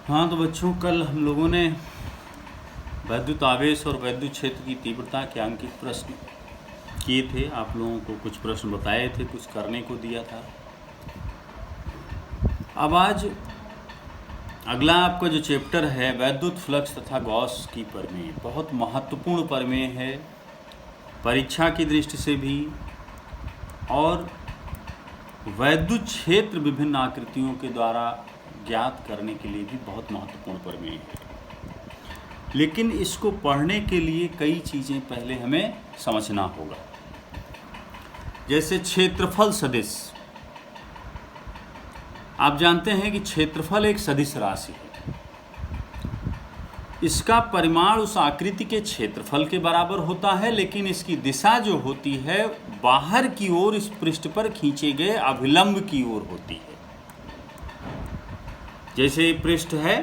हाँ तो बच्चों, कल हम लोगों ने वैद्युत आवेश और वैद्युत क्षेत्र की तीव्रता के अंकित प्रश्न किए थे। आप लोगों को कुछ प्रश्न बताए थे, कुछ करने को दिया था। अब आज अगला आपका जो चैप्टर है वैद्युत फ्लक्स तथा गॉस की प्रमेय, बहुत महत्वपूर्ण प्रमेय है परीक्षा की दृष्टि से भी, और वैद्युत क्षेत्र विभिन्न आकृतियों के द्वारा ज्ञात करने के लिए भी बहुत महत्वपूर्ण प्रमेय है। लेकिन इसको पढ़ने के लिए कई चीज़ें पहले हमें समझना होगा। जैसे क्षेत्रफल सदिश, आप जानते हैं कि क्षेत्रफल एक सदिश राशि है। इसका परिमाण उस आकृति के क्षेत्रफल के बराबर होता है, लेकिन इसकी दिशा जो होती है बाहर की ओर इस पृष्ठ पर खींचे गए अभिलंब की ओर होती है। जैसे ये पृष्ठ है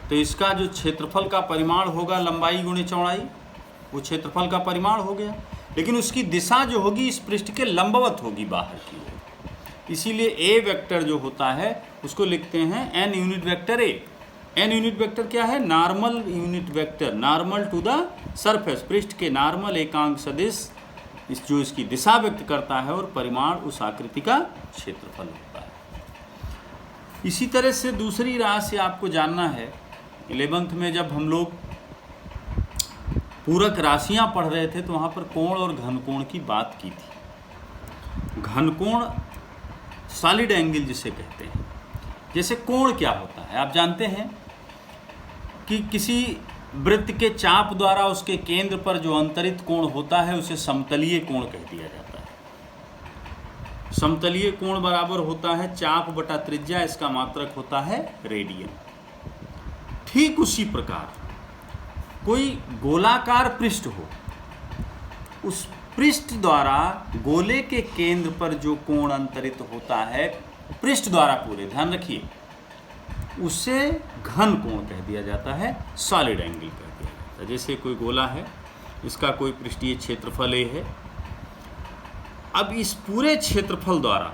तो इसका जो क्षेत्रफल का परिमाण होगा लंबाई गुणे चौड़ाई, वो क्षेत्रफल का परिमाण हो गया, लेकिन उसकी दिशा जो होगी इस पृष्ठ के लंबवत होगी बाहर की ओर। इसीलिए ए वेक्टर जो होता है उसको लिखते हैं N unit vector A. N unit vector क्या है? Normal unit vector, normal to the surface, पृष्ठ के नॉर्मल एकांक सदिश जो इसकी दिशा व्यक्त करता है, और परिमाण उस आकृति का क्षेत्रफल होता है। इसी तरह से दूसरी राशि आपको जानना है, 11th में जब हम लोग पूरक राशियां पढ़ रहे थे तो वहाँ पर कोण और घनकोण की बात की थी। घनकोण सॉलिड एंगल जिसे कहते हैं। जैसे कोण क्या होता है, आप जानते हैं कि किसी वृत्त के चाप द्वारा उसके केंद्र पर जो अंतरित कोण होता है उसे समतलीय कोण कह दिया जाता है। समतलीय कोण बराबर होता है चाप बटा त्रिज्या, इसका मात्रक होता है रेडियन। ठीक उसी प्रकार कोई गोलाकार पृष्ठ हो, उस पृष्ठ द्वारा गोले के केंद्र पर जो कोण अंतरित होता है पृष्ठ द्वारा, पूरे ध्यान रखिए, उसे घन कोण कह दिया जाता है, सॉलिड एंगल कह दिया जाता है। जैसे कोई गोला है, इसका कोई पृष्ठीय क्षेत्रफल ए है। अब इस पूरे क्षेत्रफल द्वारा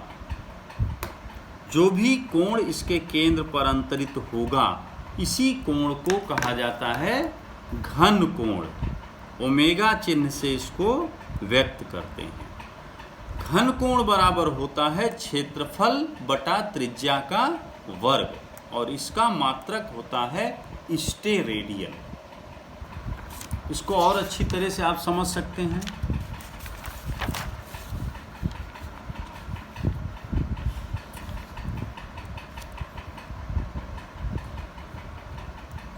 जो भी कोण इसके केंद्र पर अंतरित होगा, इसी कोण को कहा जाता है घन कोण। ओमेगा चिन्ह से इसको व्यक्त करते हैं। घन कोण बराबर होता है क्षेत्रफल बटा त्रिज्या का वर्ग, और इसका मात्रक होता है स्टेरेडियन। इसको और अच्छी तरह से आप समझ सकते हैं।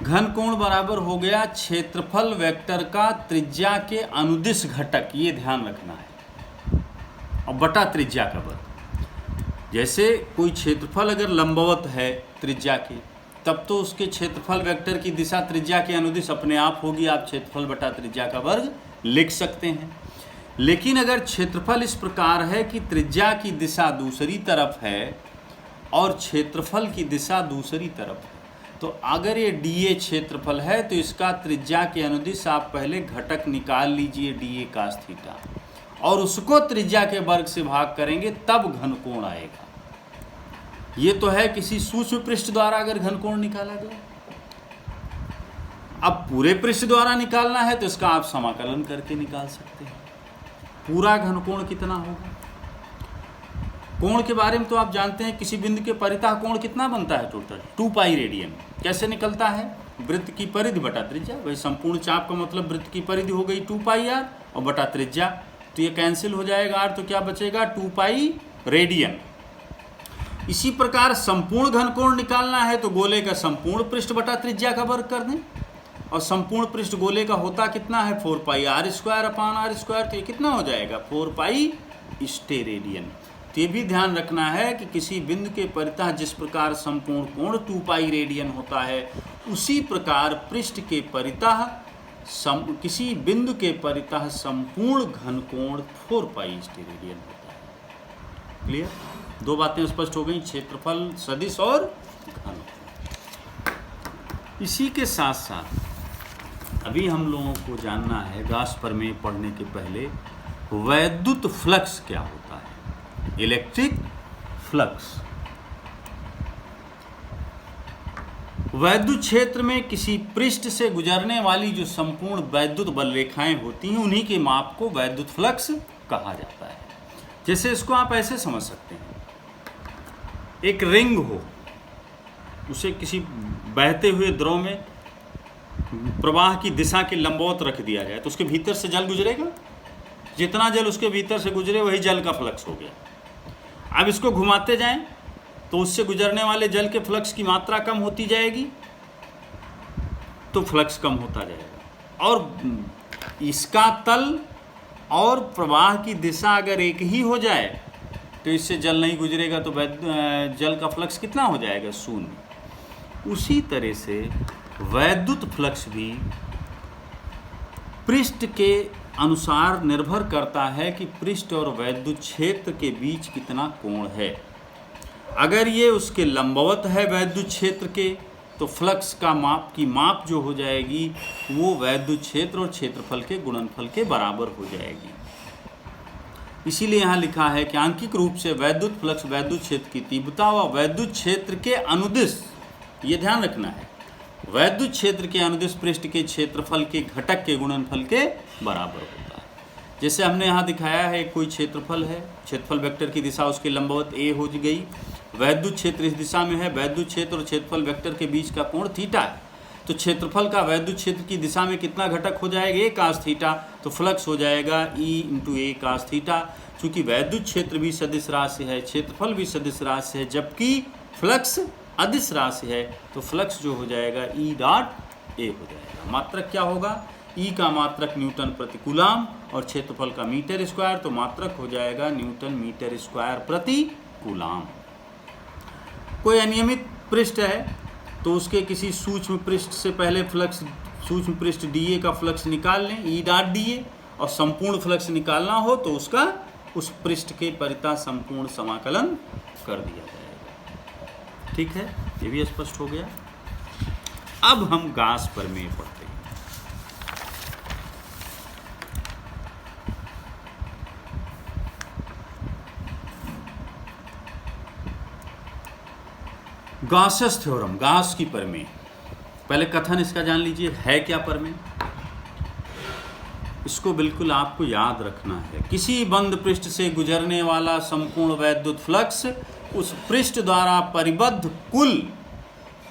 घन कोण बराबर हो गया क्षेत्रफल वेक्टर का त्रिज्या के अनुदिश घटक, ये ध्यान रखना है, और बटा त्रिज्या का वर्ग। जैसे कोई क्षेत्रफल अगर लंबवत है त्रिज्या के, तब तो उसके क्षेत्रफल वेक्टर की दिशा त्रिज्या के अनुदिश अपने आप होगी, आप क्षेत्रफल बटा त्रिज्या का वर्ग लिख सकते हैं। लेकिन अगर क्षेत्रफल इस प्रकार है कि त्रिज्या की दिशा दूसरी तरफ है और क्षेत्रफल की दिशा दूसरी तरफ है, तो अगर ये डीए क्षेत्रफल है तो इसका त्रिज्या के अनुदिश आप पहले घटक निकाल लीजिए डीए कास थीटा, और उसको त्रिज्या के वर्ग से भाग करेंगे, तब घनकोण आएगा। ये तो है किसी सूक्ष्म पृष्ठ द्वारा अगर घनकोण निकाला गया। अब पूरे पृष्ठ द्वारा निकालना है तो इसका आप समाकलन करके निकाल सकते हैं। पूरा घनकोण कितना होगा? कोण के बारे में तो आप जानते हैं, किसी बिंदु के परितः कोण कितना बनता है टोटल? 2 pi radian. कैसे निकलता है? वृत्त की परिधि बटा त्रिज्या। वही संपूर्ण चाप का मतलब वृत्त की परिधि हो गई 2 पाई आर और बटा त्रिज्या, तो ये कैंसिल हो जाएगा आर, तो क्या बचेगा? 2 पाई रेडियन। इसी प्रकार संपूर्ण घनकोण निकालना है तो गोले का संपूर्ण पृष्ठ बटा त्रिज्या का वर्ग कर दें, और संपूर्ण पृष्ठ गोले का होता कितना है? 4 pi R square upon R square, तो ये कितना हो जाएगा? 4 पाई स्टेरेडियन। तो ये भी ध्यान रखना है कि किसी बिंदु के परितः जिस प्रकार संपूर्ण कोण 2 पाई रेडियन होता है, उसी प्रकार पृष्ठ के परितः किसी बिंदु के परितः संपूर्ण घनकोण 4 पाई स्टेरेडियन होता है। क्लियर? 2 बातें स्पष्ट हो गई, क्षेत्रफल सदिश और घनकोण। इसी के साथ साथ अभी हम लोगों को जानना है, गॉस प्रमेय पढ़ने के पहले, वैद्युत फ्लक्स क्या होता है, इलेक्ट्रिक फ्लक्स। वैद्युत क्षेत्र में किसी पृष्ठ से गुजरने वाली जो संपूर्ण वैद्युत बल रेखाएं होती हैं उन्हीं के माप को वैद्युत फ्लक्स कहा जाता है। जैसे इसको आप ऐसे समझ सकते हैं, एक रिंग हो, उसे किसी बहते हुए द्रव में प्रवाह की दिशा के लंबवत रख दिया जाए तो उसके भीतर से जल गुजरेगा, जितना जल उसके भीतर से गुजरे वही जल का फ्लक्स हो गया। अब इसको घुमाते जाएं तो उससे गुजरने वाले जल के फ्लक्स की मात्रा कम होती जाएगी तो फ्लक्स कम होता जाएगा, और इसका तल और प्रवाह की दिशा अगर एक ही हो जाए तो इससे जल नहीं गुजरेगा तो जल का फ्लक्स कितना हो जाएगा, शून्य। उसी तरह से वैद्युत फ्लक्स भी पृष्ठ के अनुसार निर्भर करता है कि पृष्ठ और वैद्युत क्षेत्र के बीच कितना कोण है। अगर ये उसके लंबवत है वैद्युत क्षेत्र के तो फ्लक्स का माप जो हो जाएगी वो वैद्युत क्षेत्र और क्षेत्रफल के गुणनफल के बराबर हो जाएगी। इसीलिए यहाँ लिखा है कि आंकिक रूप से वैद्युत फ्लक्स वैद्युत क्षेत्र की तीव्रता व वैद्युत क्षेत्र के अनुदिश, ये ध्यान रखना है, वैद्युत क्षेत्र के अनुदिश पृष्ठ के क्षेत्रफल के घटक के गुणनफल के बराबर होता है। जैसे हमने यहाँ दिखाया है, कोई क्षेत्रफल है, क्षेत्रफल वेक्टर की दिशा उसके लंबवत ए हो गई, वैद्युत क्षेत्र इस दिशा में है, वैद्युत क्षेत्र और क्षेत्रफल वेक्टर के बीच का कोण थीटा है, तो क्षेत्रफल का वैद्युत क्षेत्र की दिशा में कितना घटक हो जाएगा, ए कास थीटा, तो फ्लक्स हो जाएगा ई इंटू ए कास थीटा। चूँकि वैद्युत क्षेत्र भी सदिश राशि है, क्षेत्रफल भी सदिश राशि है, जबकि फ्लक्स अदिश राशि है, तो फ्लक्स जो हो जाएगा ई डॉट ए हो जाएगा। मात्रक क्या होगा, ई का मात्रक न्यूटन प्रति कूलम और क्षेत्रफल का मीटर स्क्वायर, तो मात्रक हो जाएगा न्यूटन मीटर स्क्वायर प्रति कूलम। कोई अनियमित पृष्ठ है तो उसके किसी सूक्ष्म पृष्ठ से पहले फ्लक्स, सूक्ष्म पृष्ठ डीए का फ्लक्स निकाल लें, ई डॉट डीए, और संपूर्ण फ्लक्स निकालना हो तो उसका उस पृष्ठ के परिता संपूर्ण समाकलन कर दिया जाएगा। ठीक है, ये भी स्पष्ट हो गया। अब हम गास प्रमेय पढ़ते हैं। गासेस थ्योरम, गास की प्रमेय। पहले कथन इसका जान लीजिए, है क्या प्रमेय, इसको बिल्कुल आपको याद रखना है। किसी बंद पृष्ठ से गुजरने वाला संपूर्ण वैद्युत फ्लक्स उस पृष्ठ द्वारा परिबद्ध कुल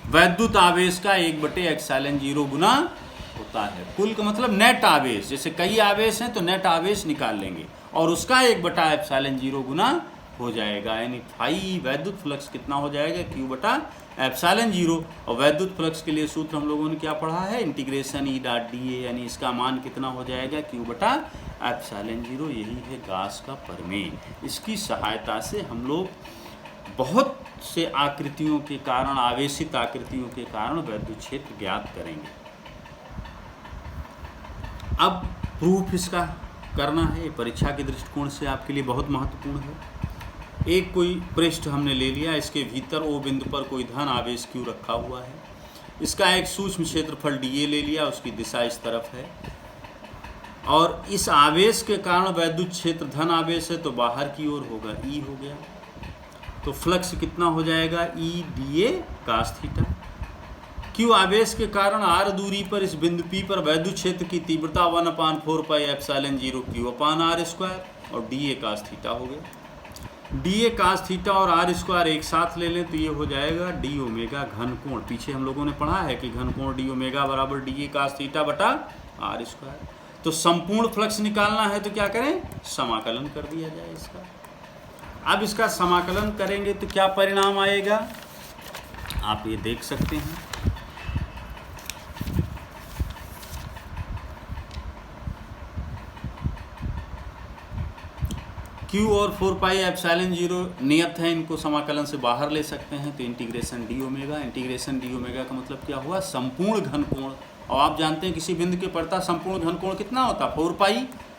वैद्युत आवेश का 1/ε0 गुना होता है। कुल का मतलब नेट आवेश, जैसे कई आवेश हैं तो नेट आवेश निकाल लेंगे और उसका 1/ε0 गुना हो जाएगा, यानी फाई वैद्युत फ्लक्स कितना हो जाएगा, Q/ε0। और वैद्युत फ्लक्स के लिए सूत्र हम लोगों ने क्या पढ़ा है, integration E dot D A, यानी इसका मान कितना हो जाएगा, Q/ε0। यही है गास का प्रमेय। इसकी सहायता से हम लोग बहुत से आकृतियों के कारण, आवेशित आकृतियों के कारण वैद्युत क्षेत्र ज्ञात करेंगे। अब प्रूफ इसका करना है, परीक्षा के दृष्टिकोण से आपके लिए बहुत महत्वपूर्ण है। एक कोई पृष्ठ हमने ले लिया, इसके भीतर ओ बिंदु पर कोई धन आवेश Q रखा हुआ है, इसका एक सूक्ष्म क्षेत्रफल dA ले लिया, उसकी दिशा इस तरफ है, और इस आवेश के कारण वैद्युत क्षेत्र धन आवेश है तो बाहर की ओर होगा, E हो गया, तो फ्लक्स कितना हो जाएगा, E dA cos theta. Q आवेश के कारण r दूरी पर इस बिंदु P पर वैद्युत क्षेत्र की तीव्रता 1/4πε0 Q/r² और dA cos थीटा हो गया। dA cos थीटा और r² एक साथ ले लें तो ये हो जाएगा d ओमेगा घन कोण। पीछे हम लोगों ने पढ़ा है कि घन कोण d ओमेगा बराबर dA cos थीटा बटा r²। तो संपूर्ण फ्लक्स निकालना है तो क्या करें, समाकलन कर दिया जाए इसका। अब इसका समाकलन करेंगे तो क्या परिणाम आएगा, आप ये देख सकते हैं। Q और 4πε0 नियत है, इनको समाकलन से बाहर ले सकते हैं, तो integration D omega. Integration D omega का मतलब क्या हुआ, संपूर्ण घन कोण। और आप जानते हैं किसी बिंदु के पड़ता संपूर्ण घन कोण कितना होता,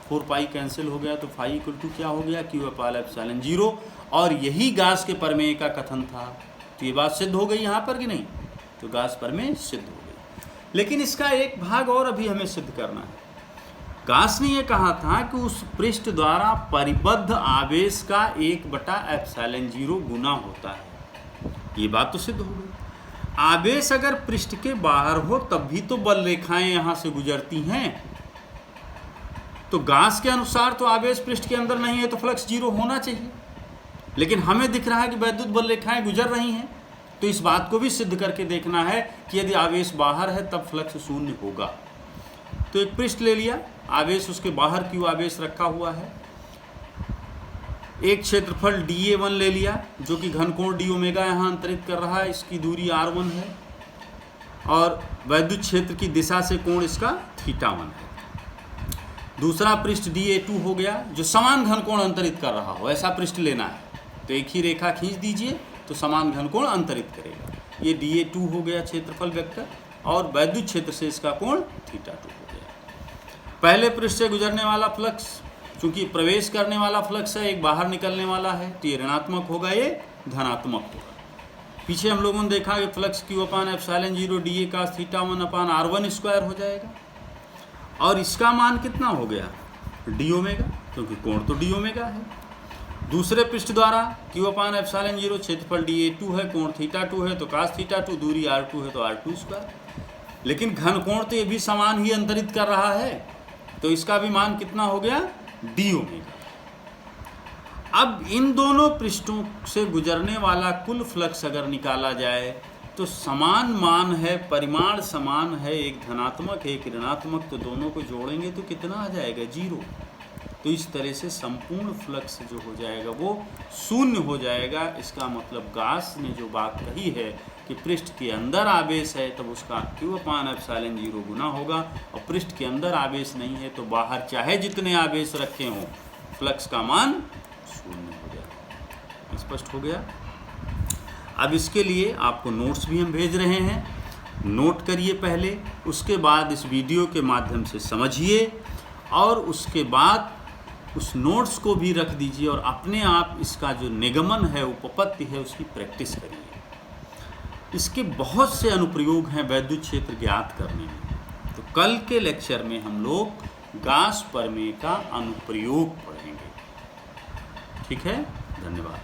4π कैंसिल हो गया तो फाई इक्वल टू क्या हो गया, Q/ε0। और यही गास के प्रमेय का कथन था, तो ये बात सिद्ध हो गई यहाँ पर कि नहीं, तो गास प्रमेय सिद्ध हो गई। लेकिन इसका एक भाग और अभी हमें सिद्ध करना है। गास ने यह कहा था कि उस पृष्ठ द्वारा परिबद्ध आवेश का 1/ε0 गुना होता है, ये बात तो सिद्ध हो गई। आवेश अगर पृष्ठ के बाहर हो तब भी तो बल रेखाएं यहां से गुजरती हैं। तो गास के अनुसार तो आवेश पृष्ठ के अंदर नहीं है तो फ्लक्स जीरो होना चाहिए, लेकिन हमें दिख रहा है कि वैद्युत बल रेखाएं गुजर रही हैं। तो इस बात को भी सिद्ध करके देखना है कि यदि आवेश बाहर है तब फ्लक्स शून्य होगा। तो एक पृष्ठ ले लिया, आवेश उसके बाहर क्यों आवेश रखा हुआ है। एक क्षेत्रफल dA1 ले लिया जो कि घनकोण d ओमेगा यहाँ अंतरित कर रहा है, इसकी दूरी r1 है और वैद्युत क्षेत्र की दिशा से कोण इसका θ1 है। दूसरा पृष्ठ dA2 हो गया जो समान घनकोण अंतरित कर रहा हो, ऐसा पृष्ठ लेना है। तो एक ही रेखा खींच दीजिए तो समान घनकोण अंतरित करेगा। ये dA2 हो गया क्षेत्रफल वेक्टर और वैद्युत क्षेत्र से इसका कोण θ2 हो गया। पहले पृष्ठ से गुजरने वाला फ्लक्स, चूंकि प्रवेश करने वाला फ्लक्स है, एक बाहर निकलने वाला है, तो ये ऋणात्मक होगा, ये धनात्मक होगा। पीछे हम लोगों ने देखा कि flux Q/ε0 dA cos θ1 r1 square हो जाएगा और इसका मान कितना हो गया d ओमेगा, क्योंकि कोण तो d ओमेगा है। दूसरे पृष्ठ द्वारा Q/ε0 क्षेत्रफल dA2 है, कोण θ2 है, तो cos θ2 दूरी r2 है तो r2 स्क्वायर। लेकिन घन कोण तो ये भी समान ही अंतरित कर रहा है, तो इसका भी मान कितना हो गया d ओमेगा। अब इन दोनों पृष्ठों से गुजरने वाला कुल फ्लक्स अगर निकाला जाए तो समान मान है, परिमाण समान है, एक धनात्मक है एक ऋणात्मक, तो दोनों को जोड़ेंगे तो कितना आ जाएगा 0। तो इस तरह से संपूर्ण फ्लक्स जो हो जाएगा वो शून्य हो जाएगा। इसका मतलब गास ने जो बात कही है कि पृष्ठ के अंदर आवेश है तब उसका Q/ε0 गुना होगा, और पृष्ठ के अंदर आवेश नहीं है तो बाहर चाहे जितने आवेश रखे हों फ्लक्स का मान शून्य हो जाएगा। स्पष्ट हो गया। अब इसके लिए आपको नोट्स भी हम भेज रहे हैं, नोट करिए पहले, उसके बाद इस वीडियो के माध्यम से समझिए और उसके बाद उस नोट्स को भी रख दीजिए और अपने आप इसका जो निगमन है, उपपत्ति है, उसकी प्रैक्टिस करिए। इसके बहुत से अनुप्रयोग हैं वैद्युत क्षेत्र ज्ञात करने में। तो कल के लेक्चर में हम लोग गास प्रमेय का अनुप्रयोग पढ़ेंगे। ठीक है, धन्यवाद।